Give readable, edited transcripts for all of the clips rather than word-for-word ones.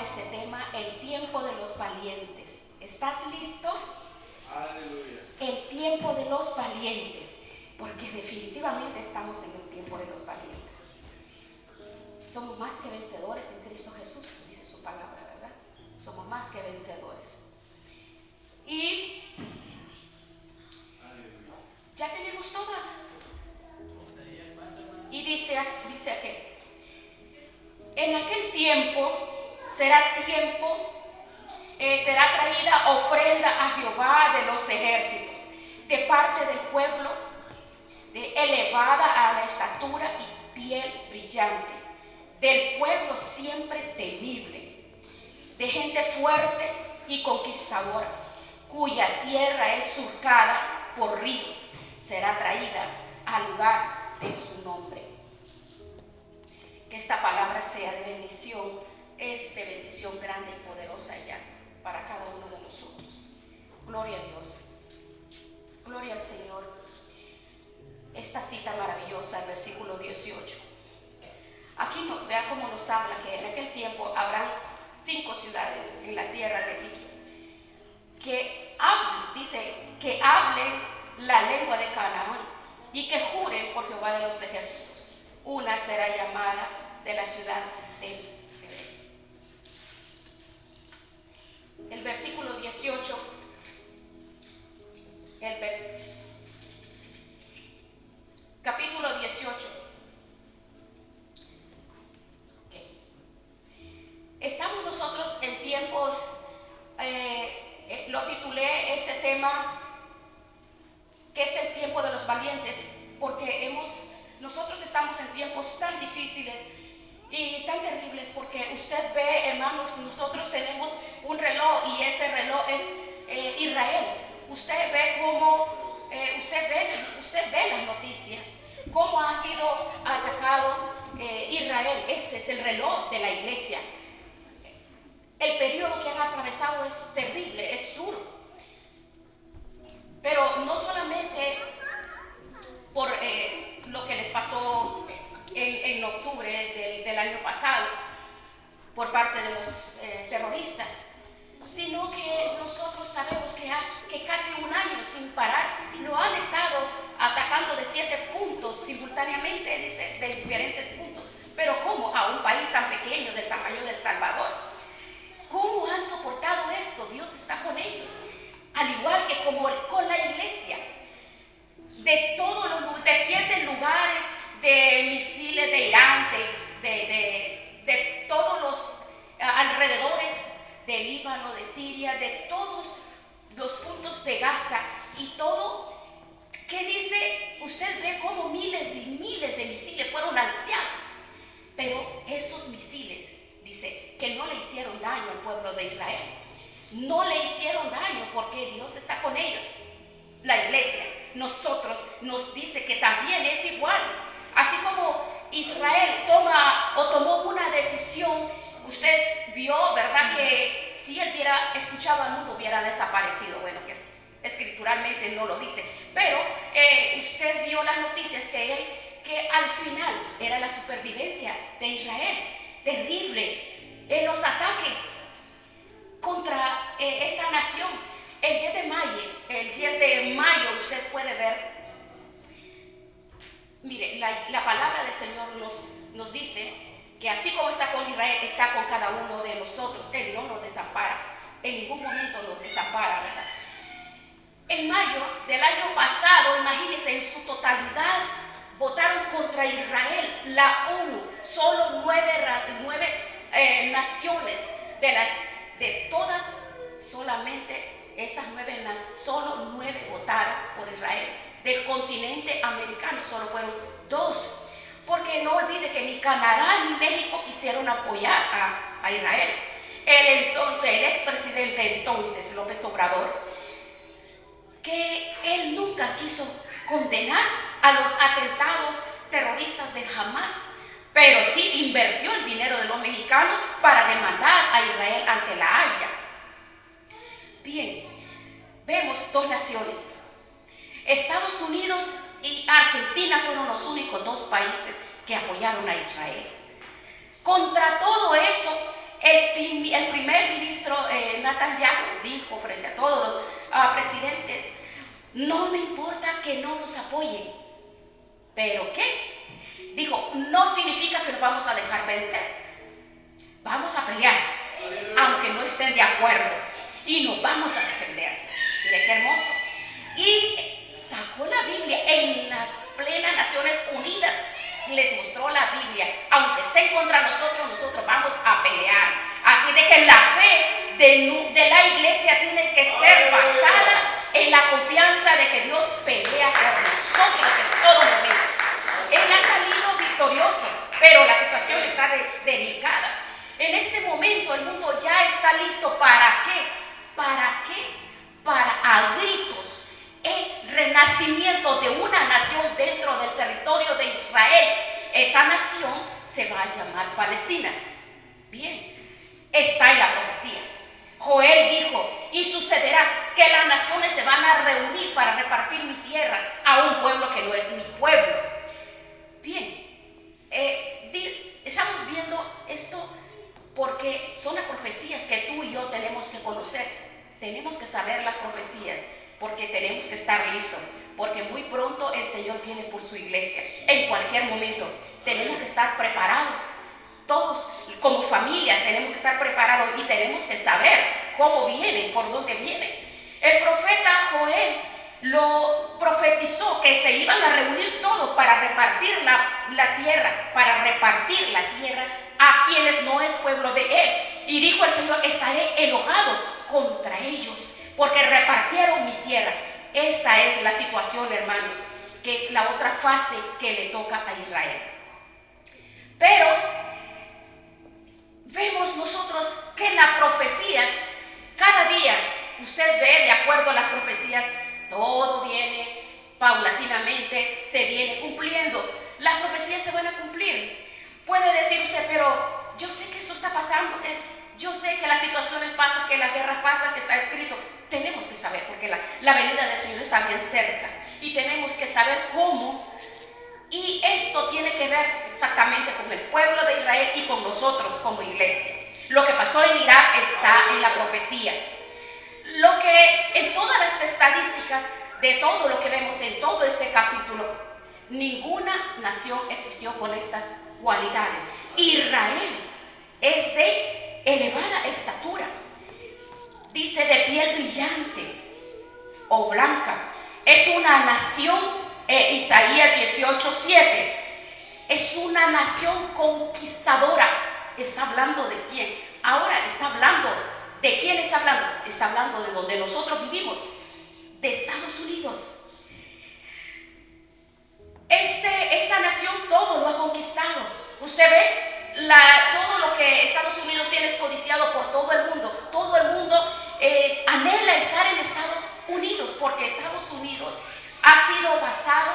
este tema, el tiempo de los valientes. ¿Estás listo? Aleluya. El tiempo de los valientes, porque definitivamente estamos en el tiempo de los valientes. Somos más que vencedores en Cristo Jesús, dice su palabra, ¿verdad? Somos más que vencedores. Y ya tenemos todo. Y dice aquí, en aquel tiempo será traída ofrenda a Jehová de los ejércitos, de parte del pueblo, elevada a la estatura y piel brillante, del pueblo siempre temible, de gente fuerte y conquistadora, cuya tierra es surcada por ríos, será traída al lugar de su nombre. Que esta palabra sea de bendición, es de bendición grande y poderosa ya para cada uno de nosotros. Gloria a Dios, gloria al Señor. Esta cita maravillosa, el versículo 18. Aquí vea cómo nos habla que en aquel tiempo habrán 5 ciudades en la tierra de Egipto que hablen la lengua de Canaán y que juren por Jehová de los ejércitos. Una será llamada de la ciudad de Efes. El versículo 18, capítulo 18. Okay. Estamos nosotros en tiempos, lo titulé este tema, que es el tiempo de los valientes, porque nosotros estamos en tiempos tan difíciles y tan terribles, porque usted ve, hermanos, nosotros tenemos un reloj y ese reloj es Israel. Usted ve cómo, usted ve las noticias, cómo ha sido atacado Israel. Ese es el reloj de la iglesia. El periodo que han atravesado es terrible, es duro. Pero no solamente por lo que les pasó en octubre del año pasado por parte de los terroristas, sino que nosotros sabemos que casi un año sin parar lo han estado atacando de 7 puntos simultáneamente, de diferentes puntos. Pero ¿cómo? A un país tan pequeño del tamaño de El Salvador. ¿Cómo han soportado esto? Dios está con ellos. Al igual que como con la iglesia. De 7 lugares de misiles de Irán, de todos los alrededores de Líbano, de Siria, de todos los puntos de Gaza y todo. ¿Qué dice? Usted ve cómo miles y miles de misiles fueron lanzados. Pero esos misiles, dice, que no le hicieron daño al pueblo de Israel. No le hicieron daño porque Dios está con ellos. La iglesia, nosotros, nos dice que también es igual. Así como Israel tomó una decisión, usted vio, ¿verdad? Que si él hubiera escuchado al mundo hubiera desaparecido. Bueno, que escrituralmente no lo dice. Pero usted vio las noticias que al final era la supervivencia de Israel. Terrible en los ataques contra esta nación. El 10 de mayo usted puede ver, mire, la palabra del Señor nos dice que así como está con Israel, está con cada uno de nosotros. Él no nos desampara, en ningún momento nos desampara, ¿verdad? En mayo del año pasado, imagínense, en su totalidad votaron contra Israel, la ONU, solo 9 naciones de todas, solamente esas 9 solo 9 votaron por Israel. Del continente americano solo fueron 2, porque no olvide que ni Canadá ni México quisieron apoyar a Israel. El expresidente entonces, López Obrador, que él nunca quiso condenar a los atentados terroristas de Hamas, pero sí invirtió el dinero de los mexicanos para demandar a Israel ante la Haya. Bien, vemos 2 naciones. Estados Unidos y Argentina fueron los únicos 2 países que apoyaron a Israel. Contra todo eso, el primer ministro Netanyahu dijo frente a todos los presidentes: no me importa que no nos apoyen, pero ¿qué? Dijo, no significa que nos vamos a dejar vencer, vamos a pelear, aunque no estén de acuerdo, y nos vamos a defender. Mire qué hermoso. Y sacó la Biblia en las plenas Naciones Unidas, les mostró la Biblia. Aunque estén contra nosotros, nosotros vamos a pelear. Así de que la fe de la iglesia tiene que ser basada en la confianza de que Dios pelea por nosotros en todo momento. Él ha salido victorioso, pero la situación está delicada. En este momento el mundo ya está listo. ¿Para qué? ¿Para qué? Para a gritos el renacimiento de una nación dentro del territorio de Israel. Esa nación se va a llamar Palestina. Bien, está en la profecía. Joel dijo, y sucederá que las naciones se van a reunir para repartir mi tierra a un pueblo que no es mi pueblo. Bien, estamos viendo esto porque son las profecías que tú y yo tenemos que conocer. Tenemos que saber las profecías porque tenemos que estar listos, porque muy pronto el Señor viene por su iglesia. En cualquier momento tenemos que estar preparados. Todos como familias tenemos que estar preparados y tenemos que saber cómo vienen, por dónde vienen. El profeta Joel lo profetizó que se iban a reunir todos para repartir la tierra, a quienes no es pueblo de él. Y dijo el Señor, estaré enojado contra ellos porque repartieron mi tierra. Esta es la situación, hermanos, que es la otra fase que le toca a Israel. Pero vemos nosotros que en las profecías, cada día usted ve de acuerdo a las profecías, todo viene paulatinamente, se viene cumpliendo. Las profecías se van a cumplir. Puede decir usted, pero yo sé que eso está pasando, que yo sé que las situaciones pasan, que las guerras pasan, que está escrito. Tenemos que saber, porque la venida del Señor está bien cerca. Y tenemos que saber cómo. Y esto tiene que ver exactamente con el pueblo de Israel y con nosotros como iglesia. Lo que pasó en Irak está en la profecía. Lo que en todas las estadísticas de todo lo que vemos en todo este capítulo, ninguna nación existió con estas cualidades. Israel es de elevada estatura, dice de piel brillante o blanca, es una nación. Isaías 18:7, es una nación conquistadora. ¿Está hablando de quién? Ahora está hablando, ¿de quién está hablando? Está hablando de donde nosotros vivimos, de Estados Unidos. Esta nación todo lo ha conquistado. Usted ve, todo lo que Estados Unidos tiene es codiciado por todo el mundo. Todo el mundo anhela estar en Estados Unidos, porque Estados Unidos ha sido basado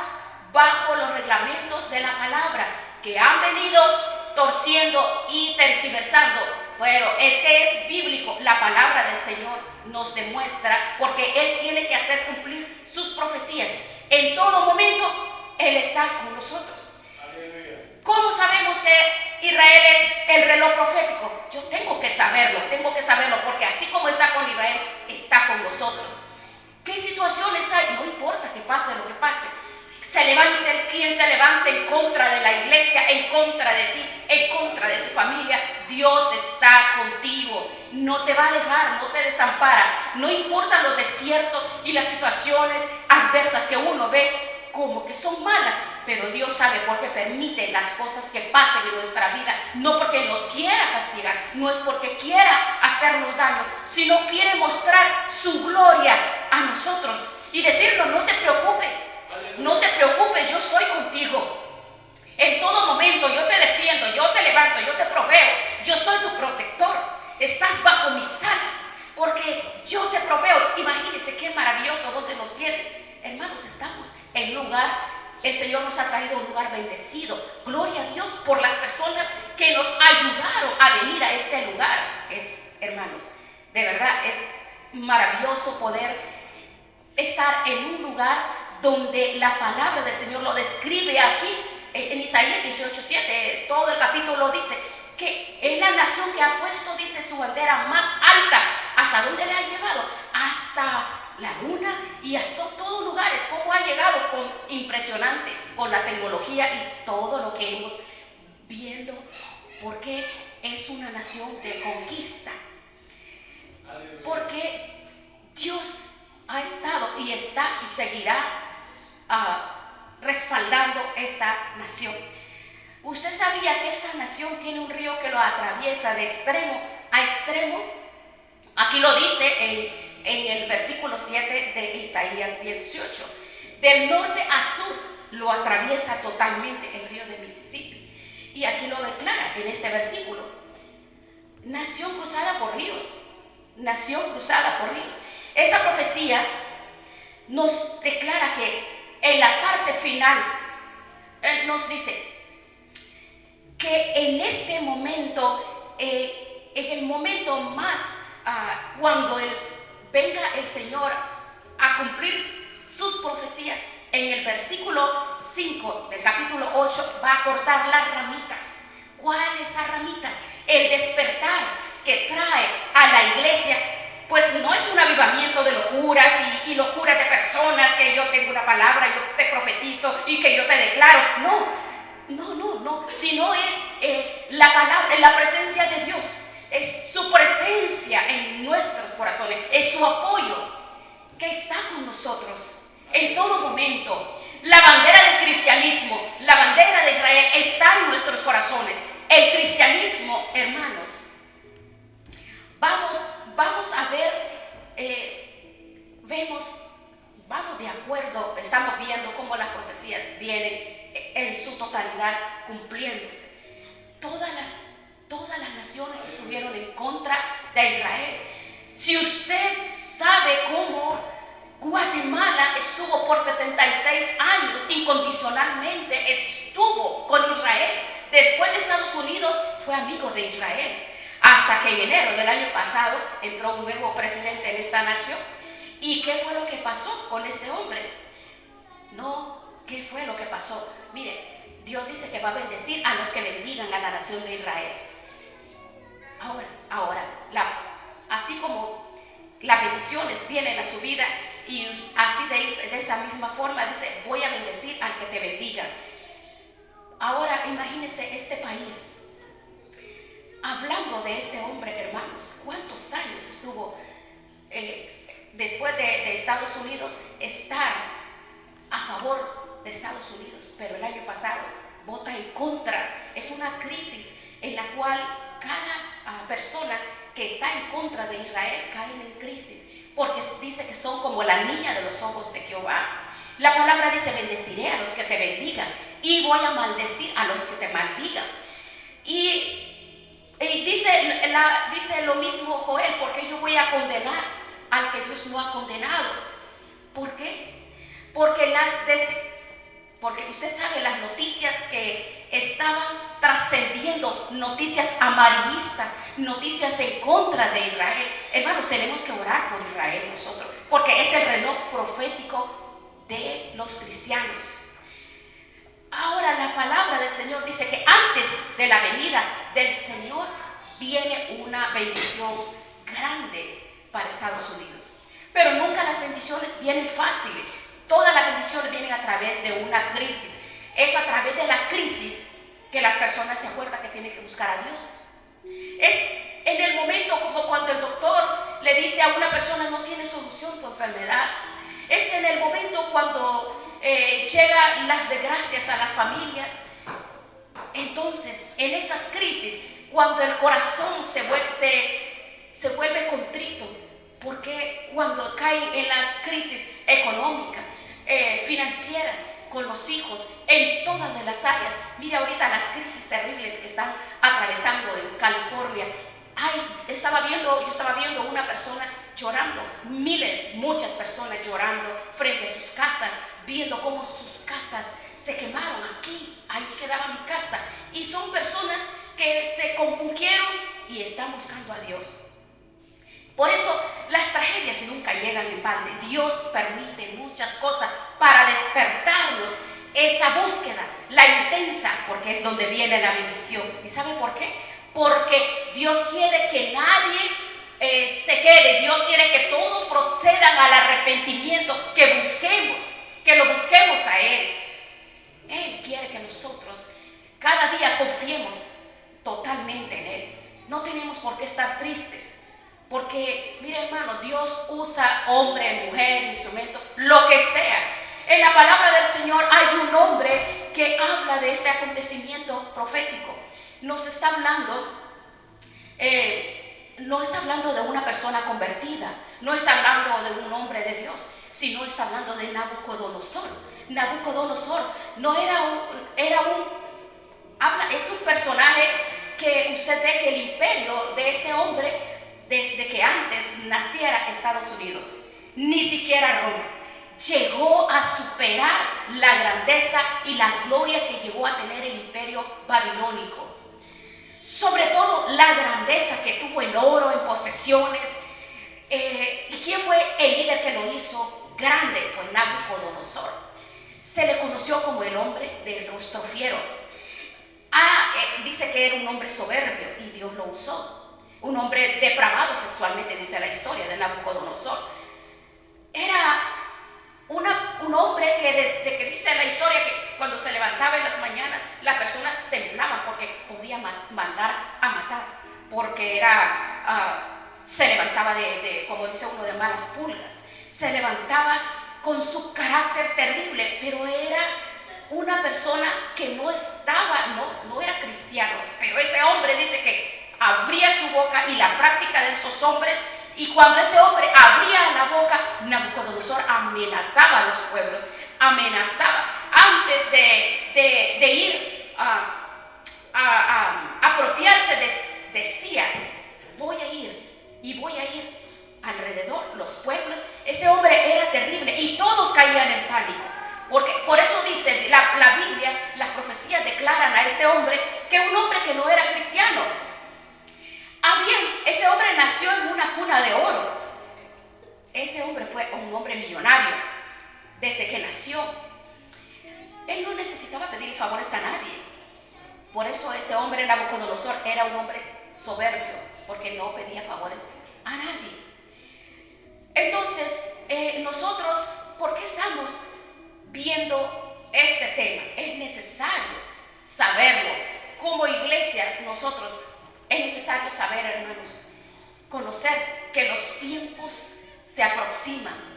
bajo los reglamentos de la palabra, que han venido torciendo y tergiversando, pero es que es bíblico. La palabra del Señor nos demuestra, porque Él tiene que hacer cumplir sus profecías. En todo momento Él está con nosotros. ¿Cómo sabemos que Israel es el reloj profético? Yo tengo que saberlo, porque así como está con Israel, está con nosotros. ¿Qué situaciones hay? No importa que pase lo que pase. Se levante quien se levante en contra de la iglesia, en contra de ti, en contra de tu familia. Dios está contigo. No te va a dejar, no te desampara. No importan los desiertos y las situaciones adversas que uno ve como que son malas, pero Dios sabe por qué permite las cosas que pasen en nuestra vida. No porque nos quiera castigar, no es porque quiera hacernos daño, sino quiere mostrar su gloria a nosotros y decirnos, no te preocupes, no te preocupes, yo estoy contigo. En todo momento yo te defiendo, yo te levanto, yo te proveo, yo soy tu protector, estás bajo mis alas, porque yo te proveo. Imagínense qué maravilloso donde nos tiene. Hermanos, estamos en un lugar, el Señor nos ha traído a un lugar bendecido. Gloria a Dios por las personas que nos ayudaron a venir a este lugar. Hermanos, de verdad es maravilloso poder estar en un lugar donde la palabra del Señor lo describe aquí en Isaías 18:7. Todo el capítulo dice que es la nación que ha puesto, dice, su bandera más alta. ¿Hasta dónde le ha llevado? Hasta la luna y hasta todos lugares. ¿Cómo ha llegado? Impresionante, con la tecnología y todo lo que hemos viendo, porque es una nación de conquista. Porque Dios ha estado y está y seguirá respaldando esta nación. ¿Usted sabía que esta nación tiene un río que lo atraviesa de extremo a extremo? Aquí lo dice en el versículo 7 de Isaías 18. Del norte a sur lo atraviesa totalmente el río de Mississippi. Y aquí lo declara en este versículo. Nación cruzada por ríos. Nación cruzada por ríos. Esta profecía nos declara que en la parte final, Él nos dice que en este momento, en el momento más, cuando venga el Señor a cumplir sus profecías, en el versículo 5 del capítulo 8 va a cortar las ramitas. ¿Cuál es esa ramita? El despertar que trae a la iglesia, pues no es un avivamiento de locuras y locuras de personas, que yo tengo una palabra, yo te profetizo y que yo te declaro. No, sino es la palabra, la presencia de Dios, es su presencia en nuestros corazones, es su apoyo que está con nosotros en todo momento. La bandera del cristianismo, la bandera de Israel está en nuestros corazones. El cristianismo, hermanos, vamos a ver, vamos de acuerdo, estamos viendo cómo las profecías vienen en su totalidad cumpliéndose. Todas las naciones estuvieron en contra de Israel. Si usted sabe cómo Guatemala estuvo por 76 años incondicionalmente, estuvo con Israel. Después de Estados Unidos fue amigo de Israel. Hasta que en enero del año pasado entró un nuevo presidente en esta nación. ¿Y qué fue lo que pasó con este hombre? ¿Qué fue lo que pasó? Mire, Dios dice que va a bendecir a los que bendigan a la nación de Israel. Ahora, así como las bendiciones vienen a su vida, y así de esa misma forma dice, voy a bendecir al que te bendiga. Ahora imagínense este país. Hablando de este hombre, hermanos, ¿cuántos años estuvo después de Estados Unidos estar a favor de Estados Unidos? Pero el año pasado vota en contra. Es una crisis en la cual cada persona que está en contra de Israel cae en crisis, porque dice que son como la niña de los ojos de Jehová. La palabra dice, bendeciré a los que te bendigan y voy a maldecir a los que te maldigan. Y dice lo mismo Joel, porque yo voy a condenar al que Dios no ha condenado. ¿Por qué? Porque usted sabe las noticias que estaban trascendiendo, noticias amarillistas, noticias en contra de Israel. Hermanos, tenemos que orar por Israel nosotros, porque es el reloj profético de los cristianos. Ahora la palabra del Señor dice que antes de la venida del Señor viene una bendición grande para Estados Unidos. Pero nunca las bendiciones vienen fáciles. Todas las bendiciones vienen a través de una crisis. Es a través de la crisis que las personas se acuerdan que tienen que buscar a Dios. Es en el momento como cuando el doctor le dice a una persona, no tiene solución tu enfermedad. Es en el momento cuando llegan las desgracias a las familias. Entonces, en esas crisis, cuando el corazón se vuelve contrito, porque cuando caen en las crisis económicas, financieras, con los hijos, en todas de las áreas. Mira ahorita las crisis terribles que están atravesando en California. Yo estaba viendo una persona llorando, muchas personas llorando frente a sus casas, viendo cómo sus casas se quemaron. Ahí quedaba mi casa. Y son personas que se compungieron y están buscando a Dios. Por eso las tragedias nunca llegan en balde. Dios permite muchas cosas para despertarnos esa búsqueda, la intensa, porque es donde viene la bendición. ¿Y sabe por qué? porque Dios quiere que nadie se quede. Dios quiere que todos procedan al arrepentimiento, que lo busquemos a Él. Él quiere que nosotros cada día confiemos totalmente en Él. No tenemos por qué estar tristes, porque, mire hermano, Dios usa hombre, mujer, instrumento, lo que sea. En la palabra del Señor hay un hombre que habla de este acontecimiento profético. Nos está hablando, no está hablando de una persona convertida, no está hablando de un hombre de Dios, sino está hablando de Nabucodonosor. Nabucodonosor no es un personaje que usted ve que el imperio de este hombre, desde que antes naciera Estados Unidos, ni siquiera Roma, llegó a superar la grandeza y la gloria que llegó a tener el imperio babilónico. Sobre todo la grandeza que tuvo en oro, en posesiones. ¿Y quién fue el líder que lo hizo grande? Fue Nabucodonosor. Se le conoció como el hombre del rostro fiero. Dice que era un hombre soberbio y Dios lo usó. Un hombre depravado sexualmente, dice la historia de Nabucodonosor. Era un hombre que desde que dice la historia que cuando se levantaba en las mañanas las personas temblaban porque podía mandar a matar, porque se levantaba como dice uno, de malas pulgas. Se levantaba con su carácter terrible, pero era una persona que no era cristiano. Pero este hombre dice que abría su boca, y la práctica de estos hombres, y cuando este hombre abría la boca, Nabucodonosor amenazaba a los pueblos, amenazaba. Antes de ir a apropiarse, decía: voy a ir alrededor, los pueblos. Este hombre era terrible y todos caían en pánico. Porque por eso dice la Biblia, las profecías declaran a este hombre que un hombre que no era cristiano. Ese hombre nació en una cuna de oro. Ese hombre fue un hombre millonario desde que nació. Él no necesitaba pedir favores a nadie. Por eso ese hombre, Nabucodonosor, era un hombre soberbio, porque no pedía favores a nadie. Entonces, nosotros, ¿por qué estamos viendo este tema? Es necesario saberlo. Como iglesia, nosotros es necesario saber, hermanos, conocer que los tiempos se aproximan.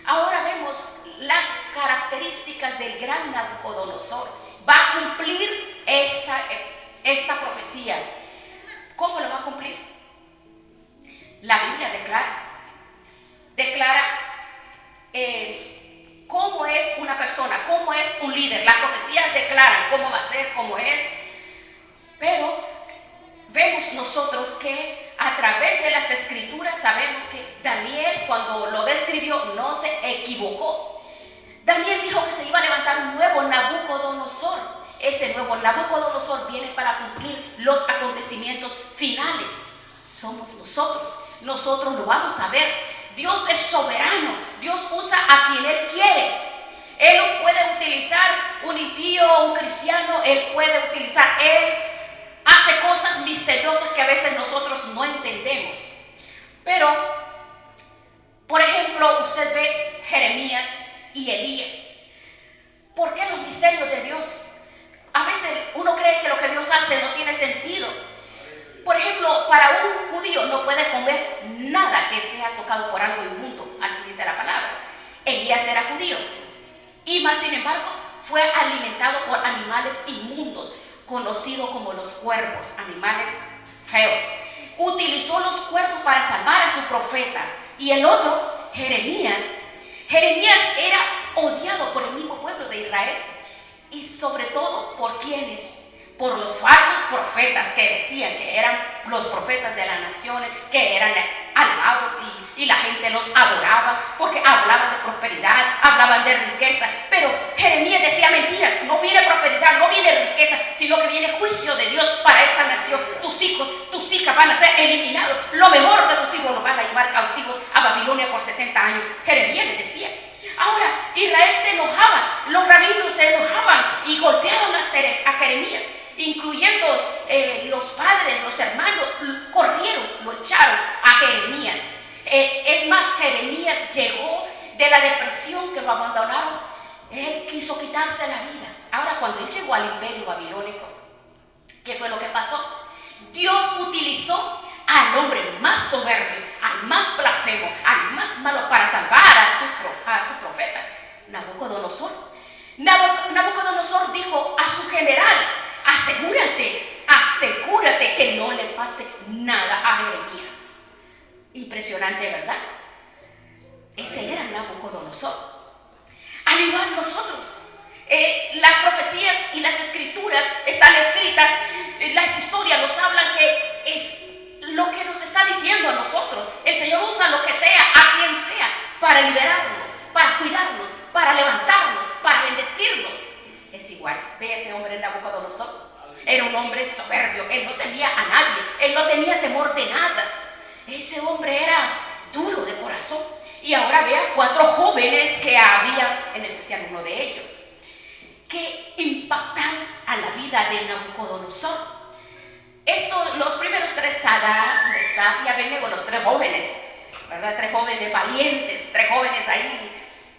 Ahora vemos las características del gran Nabucodonosor. Va a cumplir esta profecía. ¿Cómo lo va a cumplir? La Biblia declara cómo es una persona, cómo es un líder. Las profecías declaran cómo va a ser, cómo es. Pero vemos nosotros que a través de las escrituras sabemos que Daniel, cuando lo describió, no se equivocó. Daniel dijo que se iba a levantar un nuevo Nabucodonosor. Ese nuevo Nabucodonosor viene para cumplir los acontecimientos finales. Somos nosotros. Nosotros lo vamos a ver. Dios es soberano. Dios usa a quien Él quiere. Él puede utilizar un impío o un cristiano. Él puede utilizar. Él hace cosas misteriosas que a veces nosotros no entendemos. Pero, por ejemplo, usted ve Jeremías y Elías. ¿Por qué los misterios de Dios? A veces uno cree que lo que Dios hace no tiene sentido. Por ejemplo, para un judío no puede comer nada que sea tocado por algo inmundo, así dice la palabra. Elías era judío y más sin embargo fue alimentado por animales inmundos, conocidos como los cuervos, animales feos. Utilizó los cuervos para salvar a su profeta. Y el otro, Jeremías era odiado por el mismo pueblo de Israel, y sobre todo por quienes, por los falsos profetas que decían que eran los profetas de las naciones, que eran alabados y la gente los adoraba porque hablaban de prosperidad, hablaban de riqueza. Pero Jeremías decía mentiras. No viene prosperidad, no viene riqueza, sino que viene juicio de Dios para esta nación. Tus hijos, tus hijas van a ser eliminados. Lo mejor de tus hijos los van a llevar cautivos a Babilonia por 70 años. Jeremías les decía. Ahora, Israel se enojaba, los rabinos se enojaban y golpeaban a Jeremías. incluyendo los padres, los hermanos, corrieron, lo echaron a Jeremías. Es más, Jeremías llegó de la depresión que lo abandonaron. Él quiso quitarse la vida. Ahora, cuando él llegó al imperio babilónico, ¿qué fue lo que pasó? Dios utilizó al hombre más soberbio, al más blasfemo, al más malo para salvar a su profeta, Nabucodonosor. Nabucodonosor dijo a su general: asegúrate que no le pase nada a Jeremías. Impresionante, ¿verdad? Ese era Nabucodonosor. Al igual nosotros, las profecías y las escrituras están escritas, las historias nos hablan que es lo que nos está diciendo a nosotros. El Señor usa lo que sea, a quien sea, para liberarnos, para cuidarnos, para levantarnos, para bendecirnos. Es igual, ve ese hombre Nabucodonosor. Era un hombre soberbio, él no temía a nadie, él no tenía temor de nada. Ese hombre era duro de corazón. Y ahora vea 4 jóvenes que había, en especial uno de ellos, que impactaron a la vida de Nabucodonosor. Los primeros 3, Sadrach, Mesach y Abednego, los 3 jóvenes, ¿verdad? 3 jóvenes valientes, 3 jóvenes ahí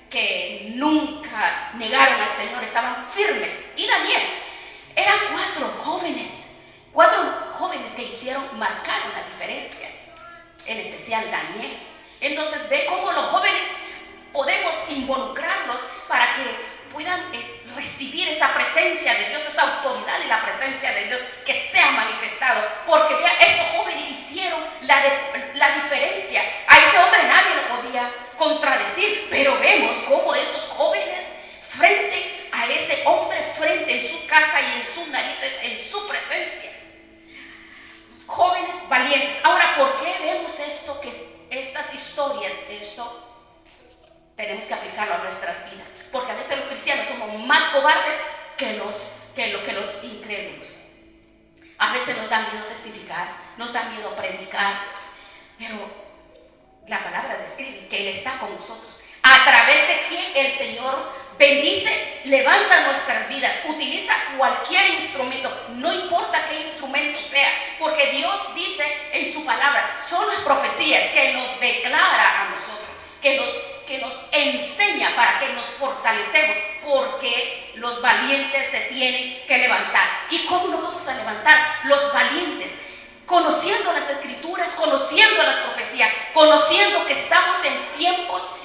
que nunca negaron al Señor, estaban firmes. Y Daniel, eran 4 jóvenes que marcaron la diferencia, en especial Daniel. Entonces ve cómo los jóvenes podemos involucrarlos para que puedan recibir esa presencia de Dios, esa autoridad y la presencia de Dios que se ha manifestado. Porque vea, estos jóvenes hicieron la diferencia. A ese hombre nadie lo podía contradecir, pero vemos cómo estos jóvenes, frente a ese hombre, frente en su casa y en sus narices, en su presencia, jóvenes valientes. Ahora, ¿por qué vemos esto? Estas historias, esto tenemos que aplicarlo a nuestras vidas, porque a veces los cristianos somos más cobardes que los incrédulos. A veces nos da miedo testificar, nos da miedo predicar, pero la palabra describe que Él está con nosotros, a través de quien el Señor bendice, levanta nuestras vidas, utiliza cualquier instrumento, no importa qué instrumento sea, porque Dios dice en su palabra, son las profecías que nos declara a nosotros, que nos enseña para que nos fortalecemos, porque los valientes se tienen que levantar. ¿Y cómo nos vamos a levantar? Los valientes, conociendo las escrituras, conociendo las profecías, conociendo que estamos en tiempos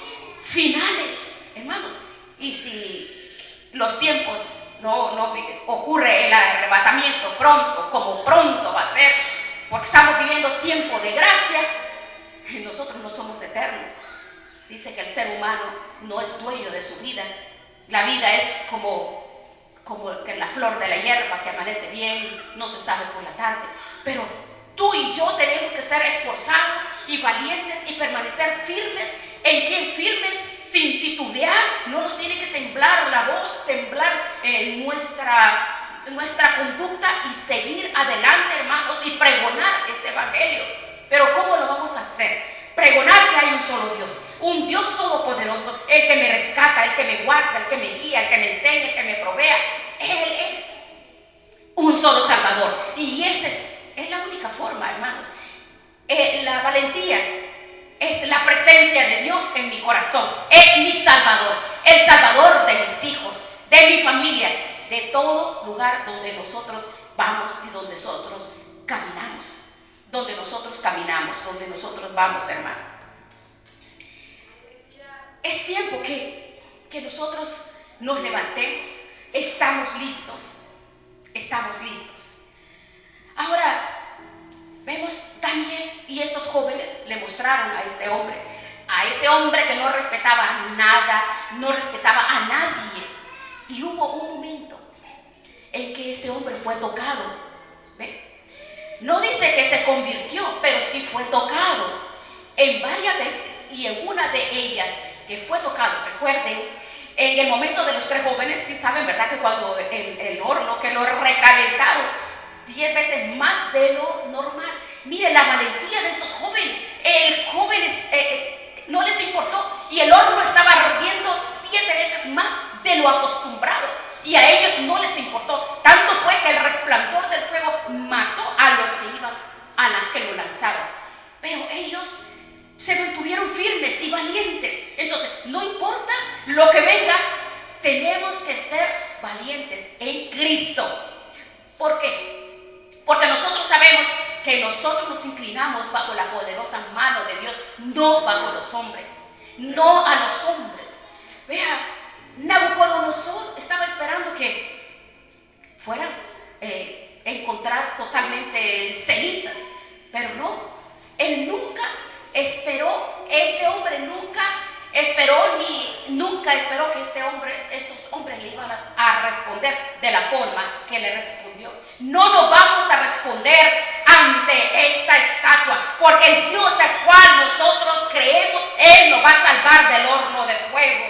finales, hermanos. Y si los tiempos no ocurre el arrebatamiento pronto, como pronto va a ser, porque estamos viviendo tiempo de gracia, nosotros no somos eternos. Dice que el ser humano no es dueño de su vida. La vida es como que la flor de la hierba que amanece bien, no se sabe por la tarde. Pero tú y yo tenemos que ser esforzados y valientes y permanecer firmes. ¿En quién? Firmes sin titubear. No nos tiene que temblar la voz, temblar nuestra conducta y seguir adelante, hermanos, y pregonar este evangelio. Pero ¿cómo lo vamos a hacer? Pregonar que hay un solo Dios, un Dios todopoderoso, el que me rescata, el que me guarda, el que me guía, el que me enseña, el que me provea. Él es un solo Salvador. Y esa es la única forma, hermanos. La valentía es la presencia de Dios en mi corazón. Es mi Salvador, el Salvador de mis hijos, de mi familia, de todo lugar donde nosotros vamos y donde nosotros caminamos. Donde nosotros vamos, hermano. Es tiempo que nosotros nos levantemos. Estamos listos. Ahora, vemos Daniel y estos jóvenes le mostraron a ese hombre que no respetaba nada, no respetaba a nadie. Y hubo un momento en que ese hombre fue tocado. ¿Ve? No dice que se convirtió, pero sí fue tocado en varias veces, y en una de ellas que fue tocado, recuerden, en el momento de los 3 jóvenes, sí saben, ¿verdad? Que cuando el horno, que lo recalentaron 10 veces más de lo normal. Mire la valentía de estos jóvenes. Jóvenes no les importó, y el horno estaba ardiendo 7 veces más de lo acostumbrado, y a ellos no les importó. Tanto fue que el resplandor se mantuvieron firmes y valientes. Entonces, no importa lo que venga, tenemos que ser valientes en Cristo. ¿Por qué? Porque nosotros sabemos que nosotros nos inclinamos bajo la poderosa mano de Dios, no bajo los hombres, no a los hombres. Vea, Nabucodonosor estaba esperando que fueran a encontrar totalmente cenizas, pero no, él nunca esperó, ese hombre nunca esperó que estos hombres le iban a responder de la forma que le respondió. No nos vamos a responder ante esta estatua, porque el Dios al cual nosotros creemos, Él nos va a salvar del horno de fuego.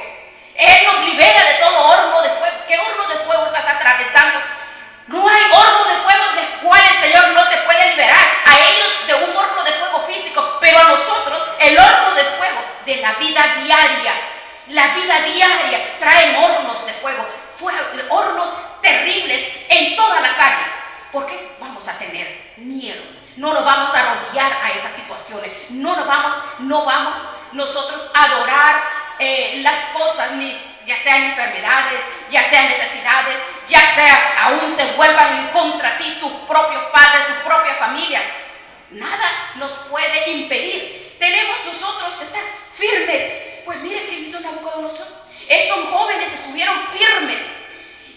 Él nos libera de todo horno de fuego. ¿Qué horno de fuego estás atravesando? No hay horno de fuego del cual el Señor no te puede liberar. A ellos de un horno de fuego físico, pero a nosotros el horno de fuego de la vida diaria. La vida diaria trae hornos de fuego, hornos terribles en todas las áreas. ¿Por qué vamos a tener miedo? No nos vamos a arrodillar a esas situaciones. No vamos nosotros a adorar las cosas, ya sean enfermedades, ya sean necesidades, ya sea aún se vuelvan en contra ti, tus propios padres, tu propia familia. Nada nos puede impedir. Tenemos nosotros que estar firmes. Pues mire qué hizo Nabucodonosor. Estos jóvenes estuvieron firmes.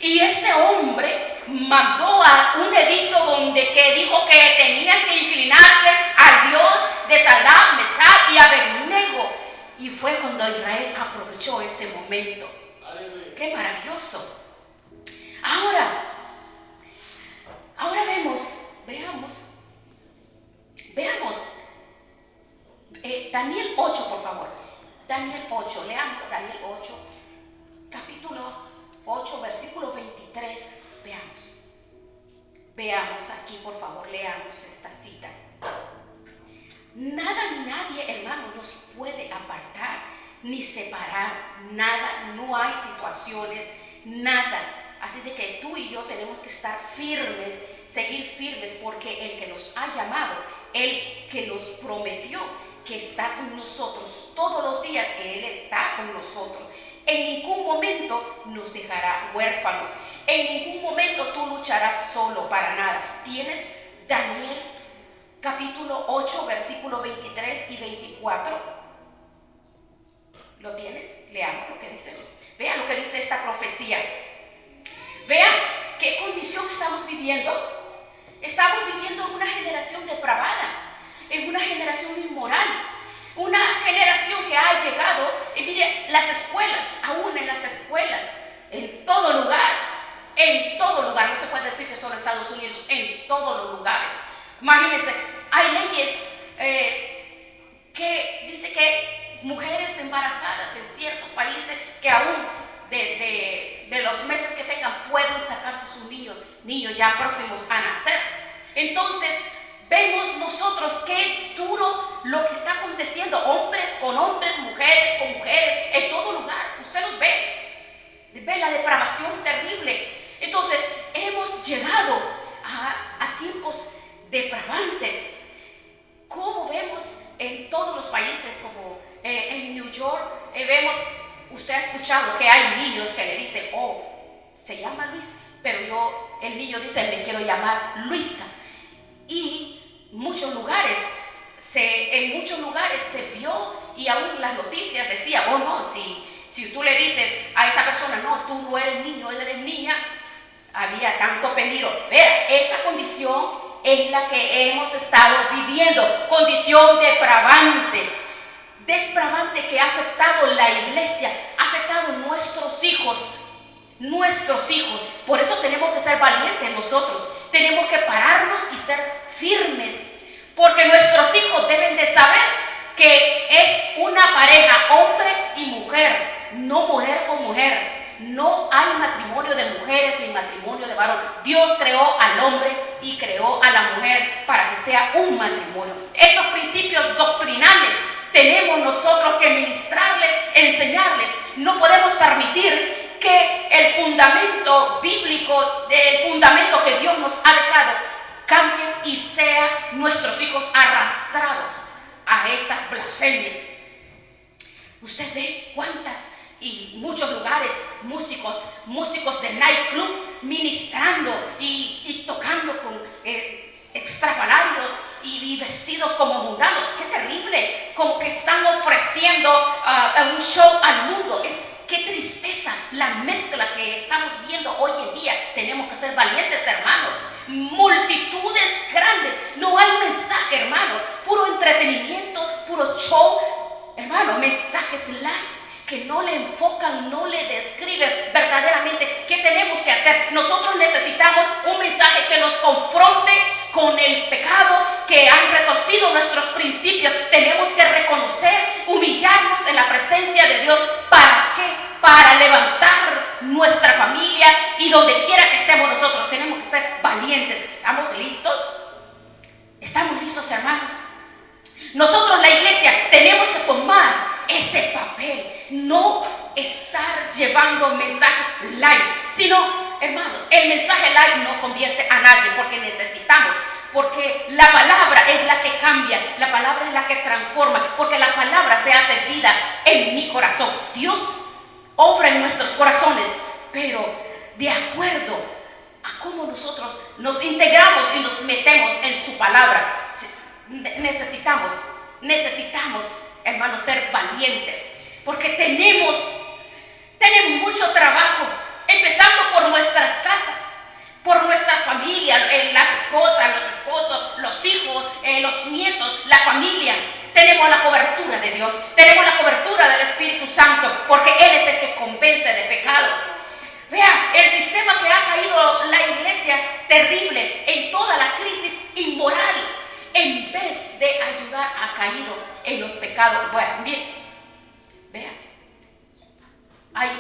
Y este hombre mandó a un edicto que dijo que tenían que inclinarse al Dios de Sadrach, Mesach y Abednego. Y fue cuando Israel aprovechó ese momento. Aleluya. ¡Qué maravilloso! Ahora veamos Daniel 8, por favor. Daniel 8, leamos Daniel 8, capítulo 8, versículo 23. Veamos aquí, por favor, leamos esta cita. Nada ni nadie, hermano, nos puede apartar ni separar. Nada, no hay situaciones, nada. Así de que tú y yo tenemos que estar firmes, seguir firmes, porque el que nos ha llamado, el que nos prometió que está con nosotros todos los días, Él está con nosotros. En ningún momento nos dejará huérfanos. En ningún momento tú lucharás solo para nada. Tienes Daniel capítulo 8, versículo 23 y 24. ¿Lo tienes? Leamos lo que dice. Vea lo que dice esta profecía. Vea qué condición estamos viviendo. Estamos viviendo en una generación depravada, en una generación inmoral, una generación que ha llegado, y mire, las escuelas, aún en las escuelas, en todo lugar, no se puede decir que solo Estados Unidos, en todos los lugares. Imagínense, hay leyes que dice que mujeres embarazadas en ciertos países que aún de los meses que tengan pueden sacarse sus niños ya próximos a nacer. Entonces vemos nosotros qué duro lo que está aconteciendo, hombres con hombres, mujeres con mujeres, en todo lugar. Usted los ve la depravación terrible. Entonces hemos llegado a tiempos depravantes, como vemos en todos los países, como en New York, vemos. Usted ha escuchado que hay niños que le dicen, se llama Luis, pero el niño dice, me quiero llamar Luisa. Y en muchos lugares se vio, y aún las noticias decían, no, si tú le dices a esa persona, no, tú no eres niño, eres niña, había tanto peligro. Vea, esa condición es la que hemos estado viviendo, condición depravante que ha afectado la iglesia, ha afectado nuestros hijos. Por eso tenemos que ser valientes nosotros, tenemos que pararnos y ser firmes, porque nuestros hijos deben de saber que es una pareja, hombre y mujer, no mujer con mujer. No hay matrimonio de mujeres ni matrimonio de varón. Dios creó al hombre y creó a la mujer para que sea un matrimonio. Esos principios doctrinales tenemos nosotros que ministrarles, enseñarles. No podemos permitir que el fundamento bíblico, el fundamento que Dios nos ha dejado, cambie y sean nuestros hijos arrastrados a estas blasfemias. Usted ve cuántas y muchos lugares, músicos de nightclub ministrando y tocando con estrafalarios y vestidos como mundanos. ¡Qué terrible! Como que están ofreciendo un show al mundo. ¡Qué tristeza la mezcla que estamos viendo hoy en día! Tenemos que ser valientes, hermano. Multitudes grandes, no hay mensaje, hermano. Puro entretenimiento, puro show, hermano. Mensajes light que no le enfocan, no le describen verdaderamente qué tenemos que hacer. Nosotros necesitamos un mensaje que nos confronte con el pecado, que han retorcido nuestros principios. Tenemos que reconocer, humillarnos en la presencia de Dios. ¿Para qué? Para levantar nuestra familia y donde quiera que estemos nosotros. Tenemos que ser valientes. ¿Estamos listos? ¿Estamos listos, hermanos? Nosotros, la iglesia, tenemos que tomar ese papel, no estar llevando mensajes light, sino, hermanos, el mensaje light no convierte a nadie, porque la palabra es la que cambia, la palabra es la que transforma, porque la palabra se hace vida en mi corazón. Dios obra en nuestros corazones, pero de acuerdo a cómo nosotros nos integramos y nos metemos en su palabra. Necesitamos, hermanos, ser valientes, porque tenemos mucho trabajo, empezando por nuestras casas, por nuestra familia, las esposas, los esposos, los hijos, los nietos, la familia. Tenemos la cobertura de Dios, tenemos la cobertura del Espíritu Santo, porque Él es el que convence de pecado. Vea, el sistema que ha caído la iglesia, terrible, en toda la crisis inmoral, en vez de ayudar, ha caído en los pecados. Bueno, bien, vea, hay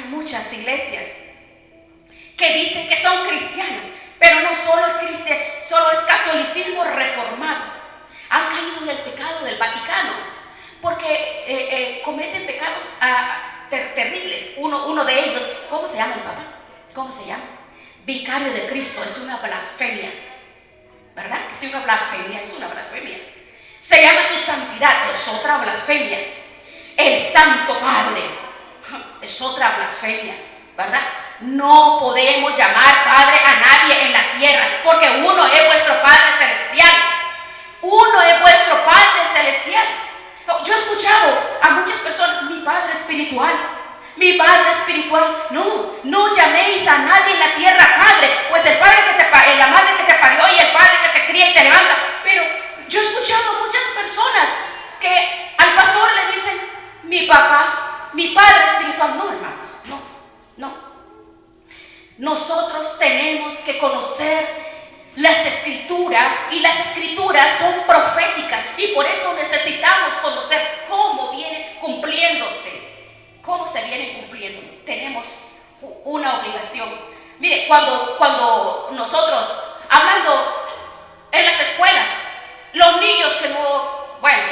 muchas iglesias que dicen que son cristianas, pero no solo es catolicismo reformado. Han caído en el pecado del Vaticano, porque cometen pecados terribles. Uno de ellos, ¿cómo se llama el Papa? ¿Cómo se llama? Vicario de Cristo. Es una blasfemia, ¿verdad? Que si una blasfemia es una blasfemia. Se llama su santidad, es otra blasfemia. El Santo Padre es otra blasfemia, ¿verdad? No podemos llamar Padre a nadie en la tierra, porque uno es vuestro Padre Celestial. Uno es vuestro Padre Celestial. Yo he escuchado a muchas personas, mi Padre espiritual. No llaméis a nadie en la tierra Padre, pues el Padre que te parió, la madre que te parió y el Padre que te cría y te levanta. Pero yo he escuchado a muchas personas que al pastor le dicen, mi papá, mi Padre espiritual. No, hermanos, no. Nosotros tenemos que conocer las Escrituras, y las Escrituras son proféticas, y por eso necesitamos conocer cómo vienen cumpliéndose, cómo se vienen cumpliendo. Tenemos una obligación. Mire, cuando nosotros, hablando en las escuelas, los niños que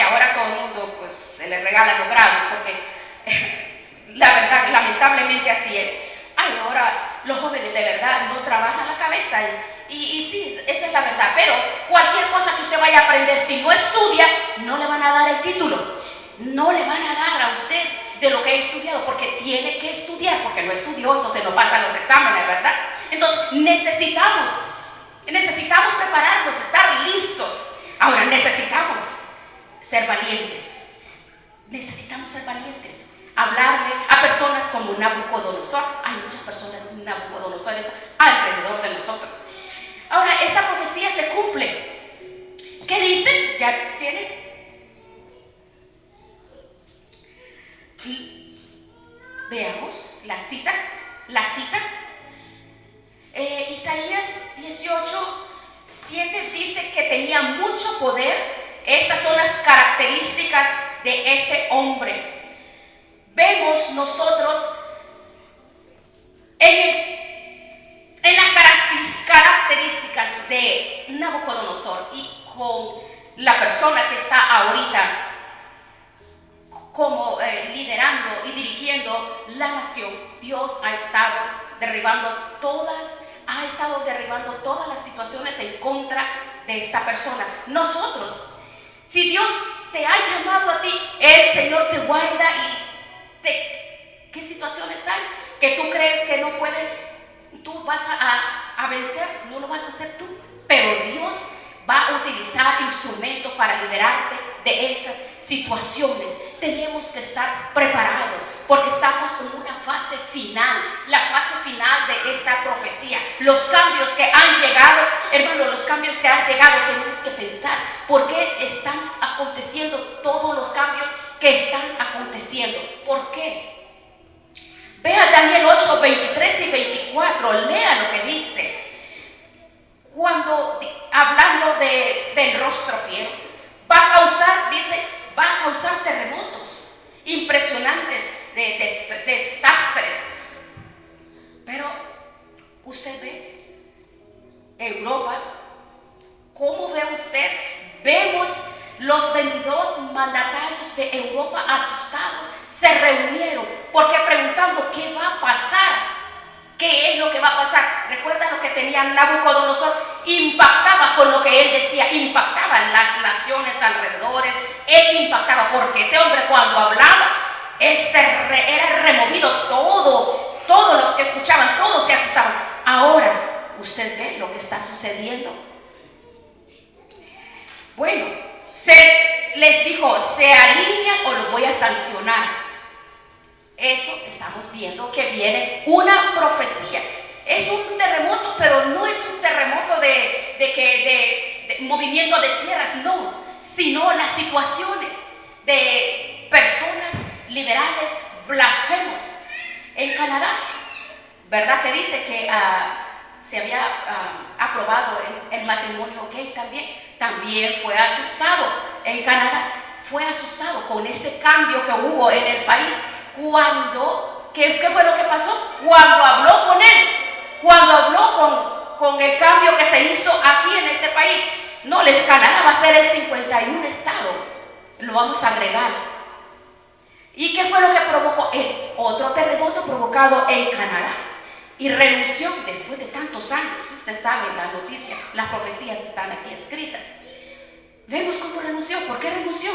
ahora todo el mundo pues se les regalan los grados, porque la verdad, lamentablemente así es. Ahora los jóvenes de verdad no trabajan la cabeza y sí, esa es la verdad. Pero cualquier cosa que usted vaya a aprender, si no estudia, no le van a dar el título. No le van a dar a usted de lo que ha estudiado, porque tiene que estudiar, porque no estudió, entonces no pasan los exámenes, ¿verdad? Entonces necesitamos prepararnos, estar listos. Ahora necesitamos ser valientes. Hablarle a personas como Nabucodonosor. Hay muchas personas Nabucodonosores alrededor de nosotros. Ahora, esta profecía se cumple. ¿Qué dice? ¿Ya tiene? Veamos la cita. Isaías 18:7 dice que tenía mucho poder. Estas son las características de este hombre. Vemos nosotros en las características de Nabucodonosor y con la persona que está ahorita como liderando y dirigiendo la nación. Dios ha estado derribando todas las situaciones en contra de esta persona. Nosotros, si Dios te ha llamado a ti, el Señor te guarda ¿qué situaciones hay que tú crees que no pueden, tú vas a vencer? No lo vas a hacer tú, pero Dios va a utilizar instrumentos para liberarte de esas situaciones. Tenemos que estar preparados porque estamos en una fase final, la fase final de esta profecía. Los cambios que han llegado, hermano, los cambios que han llegado, tenemos que pensar por qué están aconteciendo todos los cambios que están aconteciendo. ¿Por qué? Vea Daniel 8, 23 y 24, lea lo que dice. Cuando hablando del rostro fiero, va a causar, dice, va a causar terremotos impresionantes, de desastres. Pero usted ve Europa, ¿cómo ve usted? Vemos los 22 mandatarios de Europa asustados, se reunieron porque preguntando qué va a pasar. ¿Qué es lo que va a pasar? Recuerda lo que tenía Nabucodonosor, impactaba con lo que él decía, impactaban las naciones alrededor, él impactaba porque ese hombre cuando hablaba, era removido todos los que escuchaban, todos se asustaban. Ahora, ¿usted ve lo que está sucediendo? Bueno, les dijo, se alinean o los voy a sancionar. Eso estamos viendo que viene una profecía. Es un terremoto, pero no es un terremoto de movimiento de tierras, no, sino las situaciones de personas liberales, blasfemos. En Canadá, ¿verdad que dice que se había aprobado el matrimonio gay también fue asustado en Canadá, fue asustado con ese cambio que hubo en el país. ¿Qué fue lo que pasó? Cuando habló con él, cuando habló con el cambio que se hizo aquí en este país. No, Canadá va a ser el 51 estado, lo vamos a agregar. ¿Y qué fue lo que provocó? Otro terremoto provocado en Canadá. Y renunció después de tantos años. Usted sabe la noticia, las profecías están aquí escritas. Vemos cómo renunció. ¿Por qué renunció?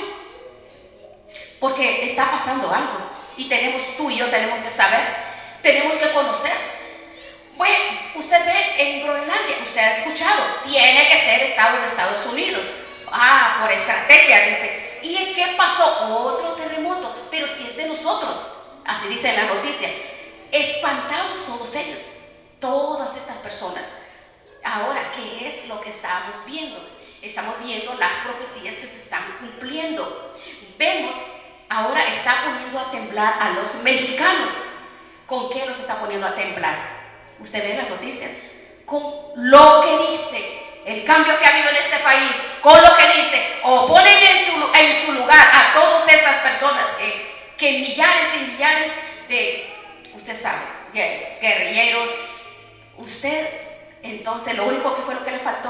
Porque está pasando algo. Y tú y yo tenemos que saber, tenemos que conocer. Bueno, usted ve en Groenlandia, usted ha escuchado, tiene que ser estado de Estados Unidos. Por estrategia, dice. ¿Y en qué pasó? Otro terremoto, pero si es de nosotros, así dice en la noticia. Espantados todos ellos, todas estas personas. Ahora, ¿qué es lo que estamos viendo? Estamos viendo las profecías que se están cumpliendo. Vemos, ahora está poniendo a temblar a los mexicanos. ¿Con qué los está poniendo a temblar? Usted ve las noticias. Con lo que dice, el cambio que ha habido en este país, con lo que dice, o ponen en su lugar a todas esas personas que millares y millares de, usted sabe, guerrilleros. Usted, entonces, lo único que fue lo que le faltó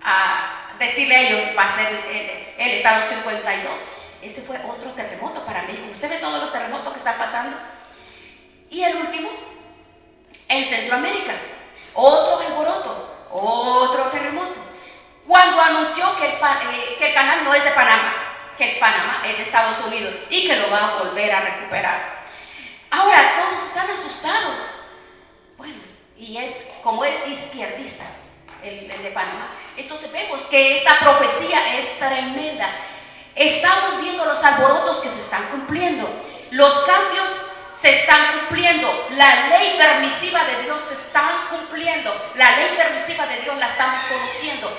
a decirle a ellos, va a ser el estado 52. Ese fue otro terremoto para México. Usted ve todos los terremotos que están pasando. Y el último, en Centroamérica, otro alboroto, otro terremoto. Cuando anunció que el canal no es de Panamá, que el Panamá es de Estados Unidos y que lo va a volver a recuperar. Ahora todos están asustados. Bueno, y es como es izquierdista el de Panamá. Entonces vemos que esta profecía es tremenda. Estamos viendo los alborotos que se están cumpliendo. Los cambios se están cumpliendo. La ley permisiva de Dios se está cumpliendo. La ley permisiva de Dios la estamos conociendo.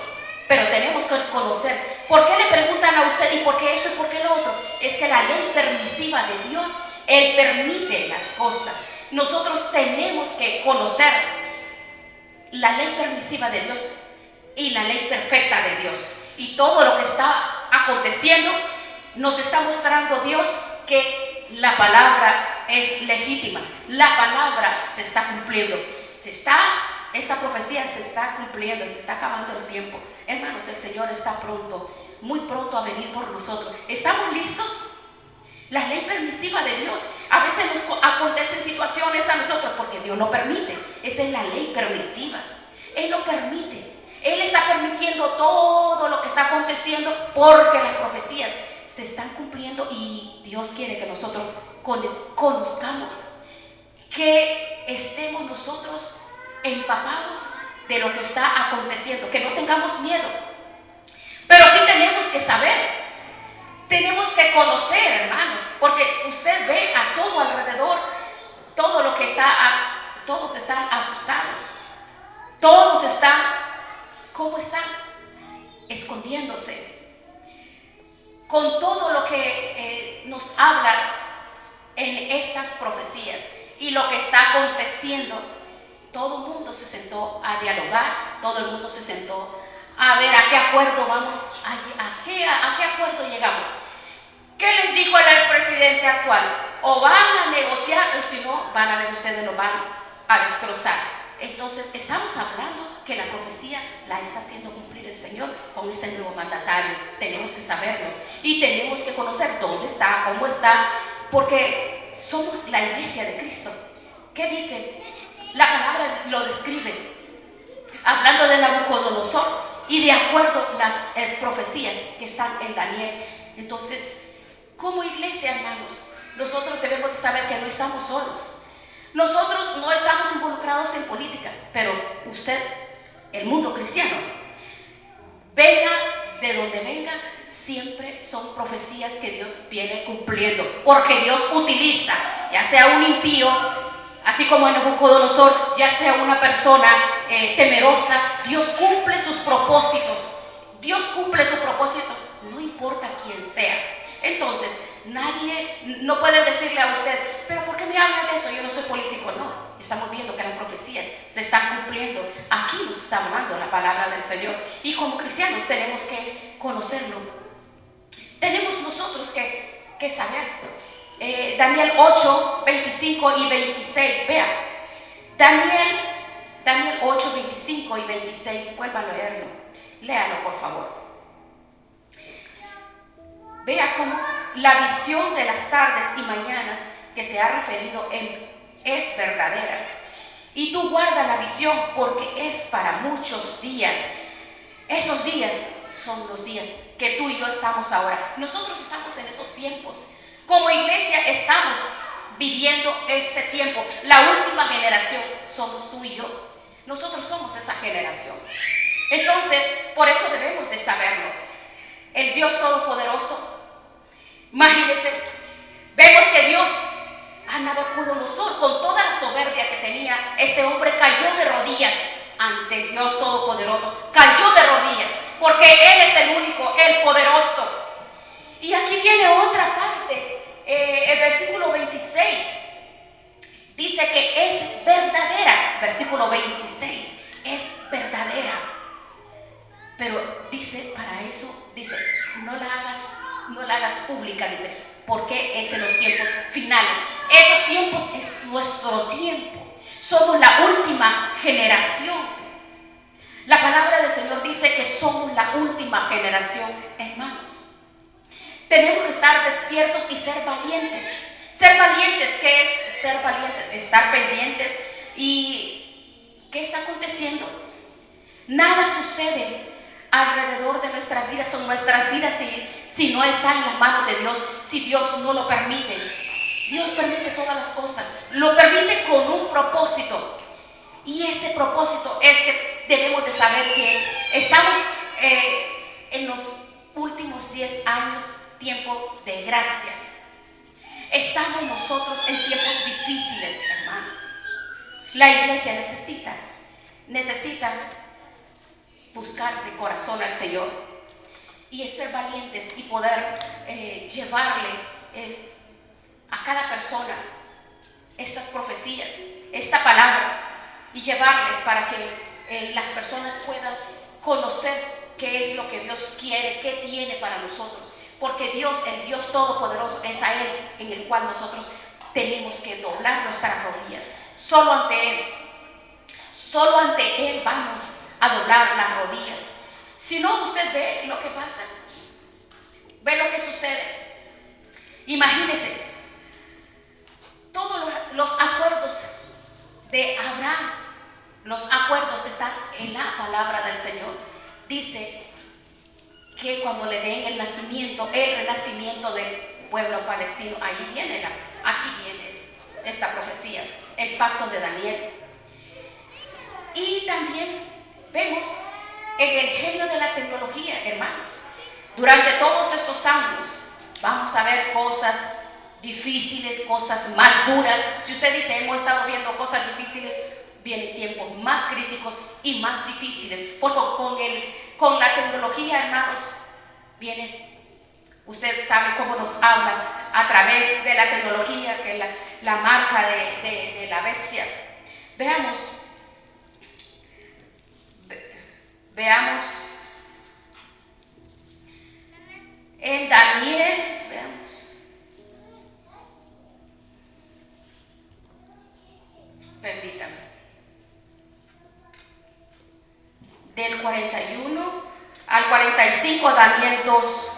Pero tenemos que conocer. ¿Por qué le preguntan a usted? ¿Y por qué esto y por qué lo otro? Es que la ley permisiva de Dios, Él permite las cosas. Nosotros tenemos que conocer la ley permisiva de Dios y la ley perfecta de Dios. Y todo lo que está aconteciendo nos está mostrando Dios que la palabra es legítima. La palabra se está cumpliendo. Esta profecía se está cumpliendo, se está acabando el tiempo. Hermanos, el Señor está pronto, muy pronto a venir por nosotros. ¿Estamos listos? La ley permisiva de Dios. A veces nos acontecen situaciones a nosotros porque Dios lo permite. Esa es la ley permisiva. Él lo permite. Él está permitiendo todo lo que está aconteciendo porque las profecías se están cumpliendo y Dios quiere que nosotros conozcamos, que estemos nosotros empapados de lo que está aconteciendo, que no tengamos miedo. Pero sí tenemos que saber, tenemos que conocer, hermanos, porque usted ve a todo alrededor, todo lo que todos están asustados, todos están, ¿cómo están? Escondiéndose. Con todo lo que nos habla en estas profecías y lo que está aconteciendo, todo el mundo se sentó a dialogar, todo el mundo se sentó a ver a qué acuerdo vamos, a qué acuerdo llegamos. ¿Qué les dijo el presidente actual? O van a negociar o si no, van a ver ustedes, lo van a destrozar. Entonces, estamos hablando que la profecía la está haciendo cumplir el Señor con este nuevo mandatario. Tenemos que saberlo y tenemos que conocer dónde está, cómo está, porque somos la iglesia de Cristo. ¿Qué dice? La palabra lo describe, hablando de Nabucodonosor y de acuerdo a las profecías que están en Daniel. Entonces, como iglesia, hermanos, nosotros debemos de saber que no estamos solos. Nosotros no estamos involucrados en política, pero usted, el mundo cristiano, venga de donde venga, siempre son profecías que Dios viene cumpliendo, porque Dios utiliza, ya sea un impío, así como en Nabucodonosor, ya sea una persona temerosa, Dios cumple sus propósitos. Dios cumple su propósito, no importa quién sea. Entonces, nadie, no puede decirle a usted, pero ¿por qué me habla de eso? Yo no soy político. No, estamos viendo que las profecías se están cumpliendo. Aquí nos está hablando la palabra del Señor. Y como cristianos tenemos que conocerlo. Tenemos nosotros que saber. Daniel 8, 25 y 26. Vea, Daniel 8, 25 y 26. Vuelva a leerlo. Léalo, por favor. Vea cómo la visión de las tardes y mañanas que se ha referido es verdadera. Y tú guarda la visión porque es para muchos días. Esos días son los días que tú y yo estamos ahora. Nosotros estamos en esos tiempos. Como iglesia estamos viviendo este tiempo. La última generación somos tú y yo. Nosotros somos esa generación. Entonces, por eso debemos de saberlo. El Dios Todopoderoso, imagínense, vemos que Dios, a Nabucodonosor, con toda la soberbia que tenía, este hombre cayó de rodillas ante el Dios Todopoderoso. Cayó de rodillas, porque Él es el único, el poderoso. Y aquí viene otra parte, el versículo 26, dice que es verdadera, versículo 26, es verdadera. Pero dice, para eso, dice, no la hagas pública, dice, porque es en los tiempos finales. Esos tiempos es nuestro tiempo. Somos la última generación. La palabra del Señor dice que somos la última generación, hermanos. Tenemos que estar despiertos y ser valientes. Ser valientes, ¿qué es ser valientes? Estar pendientes. ¿Y qué está aconteciendo? Nada sucede alrededor de nuestras vidas, son nuestras vidas si no está en las manos de Dios, si Dios no lo permite. Dios permite todas las cosas, lo permite con un propósito. Y ese propósito es que debemos de saber que estamos en los últimos 10 años, tiempo de gracia. Estamos nosotros en tiempos difíciles, hermanos. La iglesia necesita buscar de corazón al Señor y ser valientes y poder llevarle a cada persona estas profecías, esta palabra, y llevarles para que las personas puedan conocer qué es lo que Dios quiere, qué tiene para nosotros, porque Dios, el Dios Todopoderoso, es a Él en el cual nosotros tenemos que doblar nuestras rodillas. Solo ante Él vamos a doblar las rodillas. Si no, usted ve lo que pasa, ve lo que sucede. Imagínese todos los acuerdos de Abraham, los acuerdos que están en la palabra del Señor dice que cuando le den el renacimiento del pueblo palestino, aquí viene esta profecía, el pacto de Daniel. Y también vemos en el genio de la tecnología, hermanos. Durante todos estos años vamos a ver cosas difíciles, cosas más duras. Si usted dice, hemos estado viendo cosas difíciles, vienen tiempos más críticos y más difíciles. Porque con la tecnología, hermanos, viene, usted sabe cómo nos habla a través de la tecnología, que es la marca de la bestia. Veamos en Daniel, permítame, del 41 al 45, Daniel 2.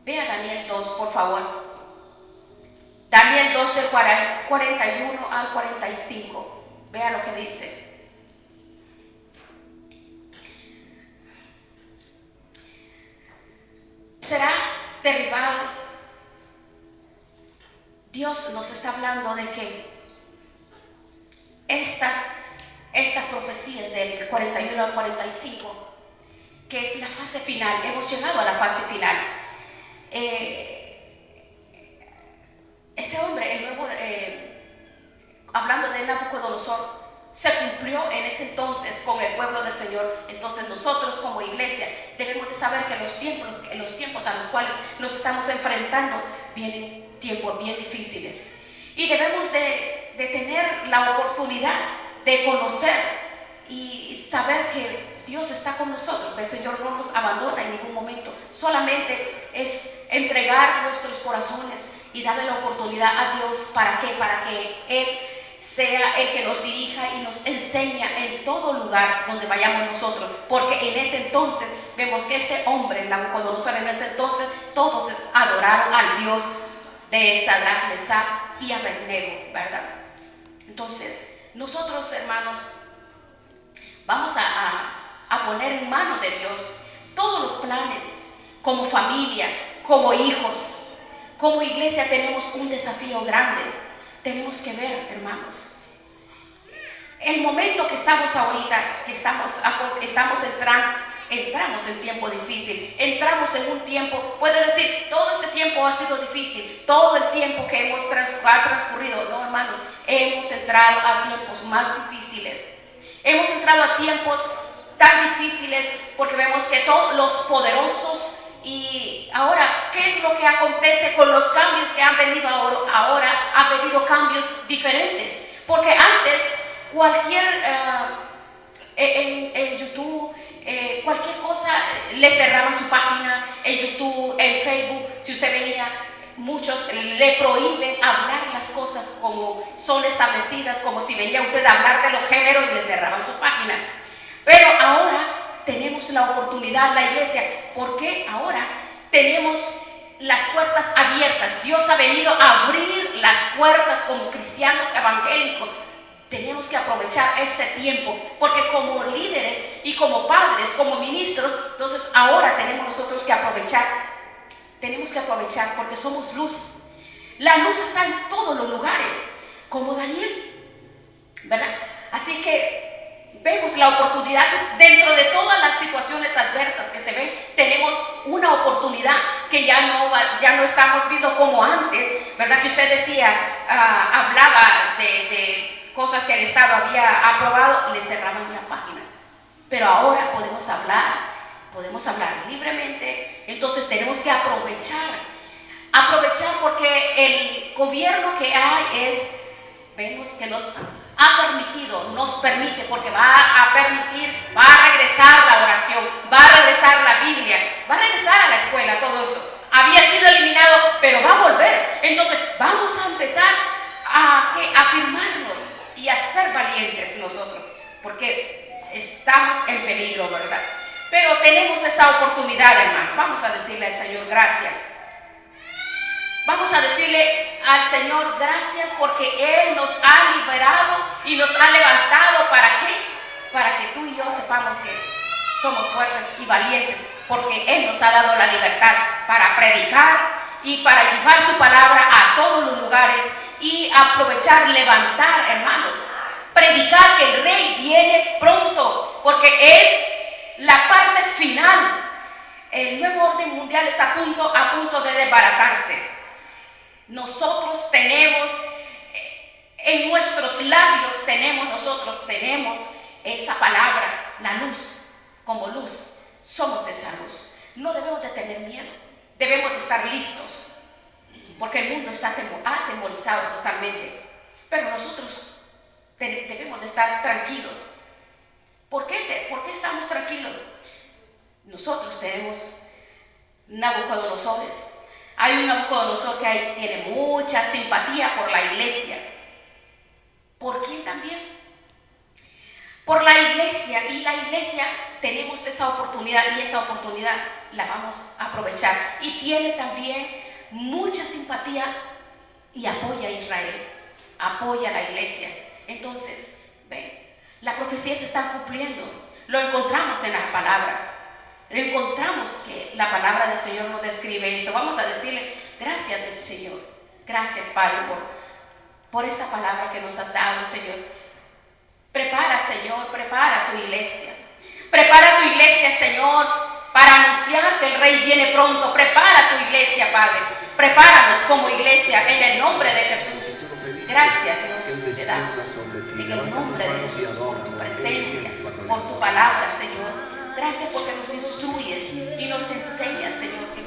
Vea Daniel 2, por favor. Daniel 2 del 41 al 45. Vea lo que dice. Será derribado. Dios nos está hablando de que estas profecías del 41 al 45, que es la fase final, hemos llegado a la fase final. Ese hombre, el nuevo, hablando de Nabucodonosor, se cumplió en ese entonces con el pueblo del Señor. Entonces nosotros como iglesia debemos de saber que en los tiempos a los cuales nos estamos enfrentando vienen tiempos bien difíciles, y debemos de tener la oportunidad de conocer y saber que Dios está con nosotros. El Señor no nos abandona en ningún momento. Solamente es entregar nuestros corazones y darle la oportunidad a Dios. ¿Para qué? Para que Él sea el que nos dirija y nos enseña en todo lugar donde vayamos nosotros. Porque en ese entonces vemos que este hombre, Nabucodonosor, en ese entonces todos adoraron al Dios de Sadrach, Mesach y Abednego, ¿verdad? Entonces nosotros, hermanos, vamos a poner en manos de Dios todos los planes. Como familia, como hijos, como iglesia tenemos un desafío grande. Tenemos que ver, hermanos, el momento que estamos ahorita, que entramos en tiempo difícil, entramos en un tiempo, puede decir, todo este tiempo ha sido difícil, todo el tiempo que ha transcurrido, no, hermanos, hemos entrado a tiempos más difíciles. Hemos entrado a tiempos tan difíciles porque vemos que todos los poderosos. Y ahora, ¿qué es lo que acontece con los cambios que han venido ahora? Han venido cambios diferentes. Porque antes, en YouTube, cualquier cosa, le cerraban su página en YouTube, en Facebook. Si usted venía, muchos le prohíben hablar las cosas como son establecidas, como si venía usted a hablar de los géneros, le cerraban su página. Pero ahora tenemos la oportunidad, la iglesia, porque ahora tenemos las puertas abiertas. Dios ha venido a abrir las puertas como cristianos evangélicos. Tenemos que aprovechar este tiempo, porque como líderes y como padres, como ministros, entonces ahora tenemos nosotros que aprovechar. Tenemos que aprovechar porque somos luz. La luz está en todos los lugares, como Daniel, ¿verdad? Así que vemos la oportunidad dentro de todas las situaciones adversas que se ven. Tenemos una oportunidad que ya no estamos viendo como antes, ¿verdad? Que usted decía, hablaba de cosas que el Estado había aprobado, le cerraban la página. Pero ahora podemos hablar libremente. Entonces tenemos que aprovechar porque el gobierno que hay vemos que nos permite, porque va a regresar la oración, va a regresar la Biblia, va a regresar a la escuela, todo eso. Había sido eliminado, pero va a volver. Entonces vamos a empezar a afirmarnos y a ser valientes nosotros, porque estamos en peligro, ¿verdad? Pero tenemos esta oportunidad, hermano. Vamos a decirle al Señor gracias. Vamos a decirle al Señor gracias porque Él nos ha liberado y nos ha levantado. ¿Para qué? para que tú y yo sepamos que somos fuertes y valientes, porque Él nos ha dado la libertad para predicar y para llevar su palabra a todos los lugares y aprovechar, levantar, hermanos, predicar que el Rey viene pronto, porque es la parte final. El nuevo orden mundial está a punto de desbaratarse. Nosotros tenemos, en nuestros labios nosotros tenemos esa palabra, la luz, como luz. Somos esa luz. No debemos de tener miedo, debemos de estar listos, porque el mundo está atemorizado totalmente. Pero nosotros debemos de estar tranquilos. ¿Por qué estamos tranquilos? Nosotros tenemos Nabucodonosores. Hay un Nabucodonosor que tiene mucha simpatía por la iglesia. ¿Por quién también? Por la iglesia. Y la iglesia tenemos esa oportunidad, y esa oportunidad la vamos a aprovechar. Y tiene también mucha simpatía y apoya a Israel, apoya a la iglesia. Entonces, ven, la profecía se está cumpliendo. Lo encontramos en la palabra. Encontramos que la palabra del Señor nos describe esto. Vamos a decirle gracias, Señor. Gracias, Padre, por esta palabra que nos has dado, Señor. Prepara, Señor, prepara tu iglesia. Prepara tu iglesia, Señor, para anunciar que el Rey viene pronto. Prepara tu iglesia, Padre. Prepáranos como iglesia en el nombre de Jesús. Gracias, Dios, te damos. En el nombre de Jesús, por tu presencia, por tu palabra, Señor. Gracias porque nos instruyes y nos enseñas, Señor, que